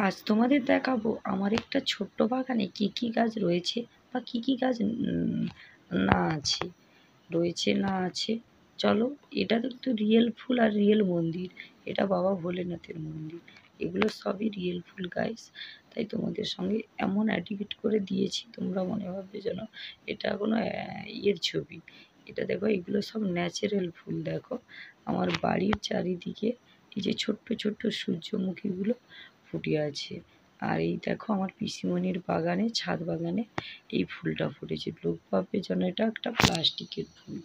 আজ তোমাদের দেখাবো আমার একটা ছোট্ট বাগানে কি কি গাছ রয়েছে বা কি কি গাছ না আছে রয়েছে না আছে। চলো, এটা কিন্তু রিয়েল ফুল আর রিয়েল মন্দির, এটা বাবা ভোলেনাথের মন্দির। এগুলো সবই রিয়েল ফুল গাইস। তাই তোমাদের সঙ্গে এমন অ্যাটিটিউড করে দিয়েছি তোমরা মনে ভাববে যেন এটা কোনো ইয়ের ছবি। এটা দেখো, এগুলো সব ন্যাচারাল ফুল। দেখো আমার বাড়ির চারিদিকে এই যে ছোট্ট ছোট্ট সূর্যমুখীগুলো ফুটে আছে। আর এই দেখো আমার পিসিমণির বাগানে, ছাদ বাগানে এই ফুলটা ফুটেছে। লোক ভাববে যেন এটা একটা প্লাস্টিকের ফুল।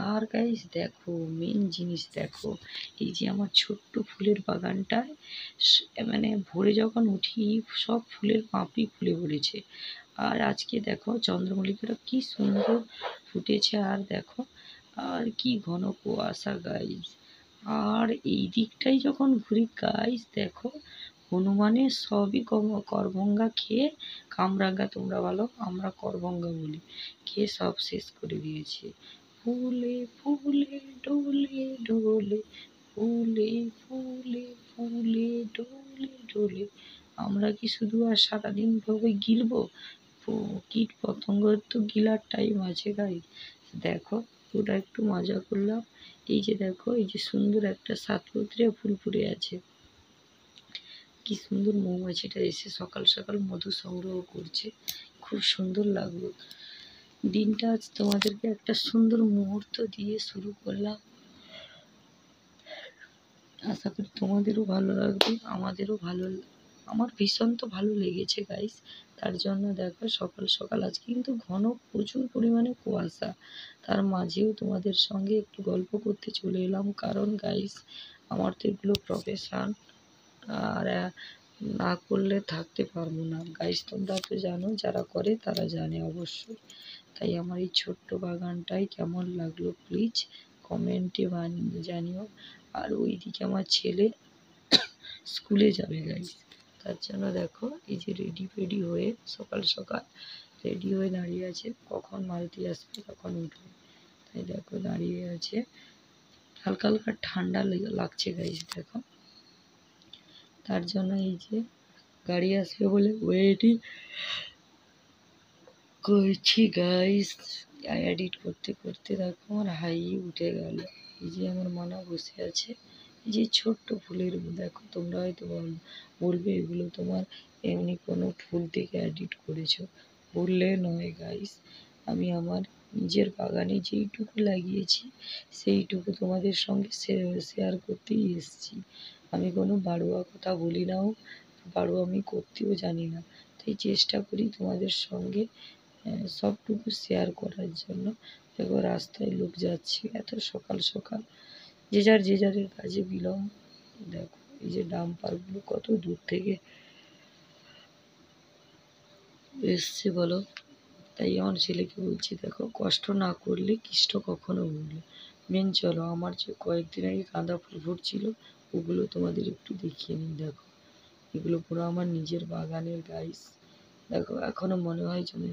আর গাইস দেখো, মেন জিনিস দেখো, এই যে আমার ছোট্ট ফুলের বাগানটায় মানে ভোরে যখন উঠি সব ফুলের পাপড়ি ফুলে পড়েছে। আর আজকে দেখো চন্দ্রমল্লিকাটা কি সুন্দর ফুটেছে। আর দেখো আর কি ঘন কুয়াশা গাইস। আর এই দিকটাই যখন ঘুরি গাইস দেখো, হনুমানের সবই করভঙ্গা খেয়ে, কামরাঙ্গা তোমরা বলো, আমরা করভঙ্গা বলি, খেয়ে সব শেষ করে দিয়েছে। ফুলে ফুলে ডোলে ডোলে, ফুলে ফুলে ফুলে ডোলে ডোলে। আমরা কি শুধু আর সারাদিন ভাবে গিলবো? কীট পতঙ্গের তো গিলার টাইম আছে গাই। দেখো ওটা একটু মজা করলাম। এই যে দেখো, এই যে সুন্দর একটা সাতপত্রে ফুল ফুটে আছে। কি সুন্দর মৌমাছিটা এসে সকাল সকাল মধু সংগ্রহ করছে, খুব সুন্দর লাগলো। দিনটা আজ তোমাদেরকে একটা সুন্দর মুহূর্ত দিয়ে শুরু করলাম। আশা করি তোমাদেরও ভালো লাগবে, আমাদেরও ভালো, আমার ভীষণ তো ভালো লেগেছে গাইস। তার জন্য দেখো সকাল সকাল আজকে কিন্তু ঘন প্রচুর পরিমাণে কুয়াশা, তার মাঝেও তোমাদের সঙ্গে একটু গল্প করতে চলে এলাম। কারণ গাইস আমার তো এগুলো প্রফেশন, আর না করলে থাকতে পারবো না গাইস। তোমরা তো জানো, যারা করে তারা জানে অবশ্যই। তাই আমার এই ছোট্ট বাগানটাই কেমন লাগলো প্লিজ কমেন্টে জানিও। আর ওইদিকে আমার ছেলে স্কুলে যাবে গাইস, তার জন্য দেখো এই যে রেডি ফেডি হয়ে সকাল সকাল রেডি হয়ে দাঁড়িয়ে আছে, কখন মালতি আসবে কখন উঠবে। তাই দেখো দাঁড়িয়ে আছে, হালকা হালকা ঠান্ডা লাগছে গাইস দেখো। তার জন্য এই যে গাড়ি আসবে বলে ওয়েটিং করছি গাইস। এডিট করতে করতে দেখো আমার হাই উঠে গেল। এই যে আমার মানা বসে আছে, এই যে ছোট্ট ফুলের দেখো। তোমরা হয়তো বলবে এগুলো তোমার এমনি কোনো ফুল থেকে এডিট করেছো, বললে নয় গাইস। আমি আমার নিজের বাগানে যেইটুকু লাগিয়েছি সেইটুকু তোমাদের সঙ্গে শেয়ার করতেই এসেছি। আমি কোনো বাড়ুয়া কথা বলি নাও, বাড়ুয়া আমি করতেও জানি না। তাই চেষ্টা করি তোমাদের সঙ্গে সবটুকু শেয়ার করার জন্য। দেখো রাস্তায় লোক যাচ্ছে এত সকাল সকাল, যে যারের কাজে বিলম্ব। দেখো এই যে ডাম্পারগুলো কত দূর থেকে এসছে বলো। তাই আমার ছেলেকে বলছি দেখো, কষ্ট না করলে কৃষ্ট কখনো ভুলে। মেন চলো, আমার যে কয়েকদিন আগে গাঁদা ফুল ফুটছিল ওগুলো তোমাদের একটু দেখিয়ে নিই। দেখো এগুলো পুরো আমার নিজের বাগানের গাইস। দেখো এখনো মনে হয় যেন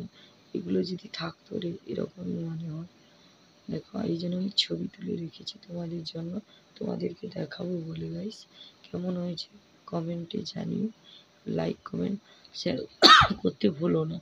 এগুলো যদি থাকতো রে, এরকমই মনে হয়। দেখো এই জন্য আমি ছবি তুলে রেখেছি তোমাদের জন্য, তোমাদেরকে দেখাবো বলে গাইস। কেমন হয়েছে কমেন্টে জানিও, লাইক কমেন্ট শেয়ার করতে ভুলো না।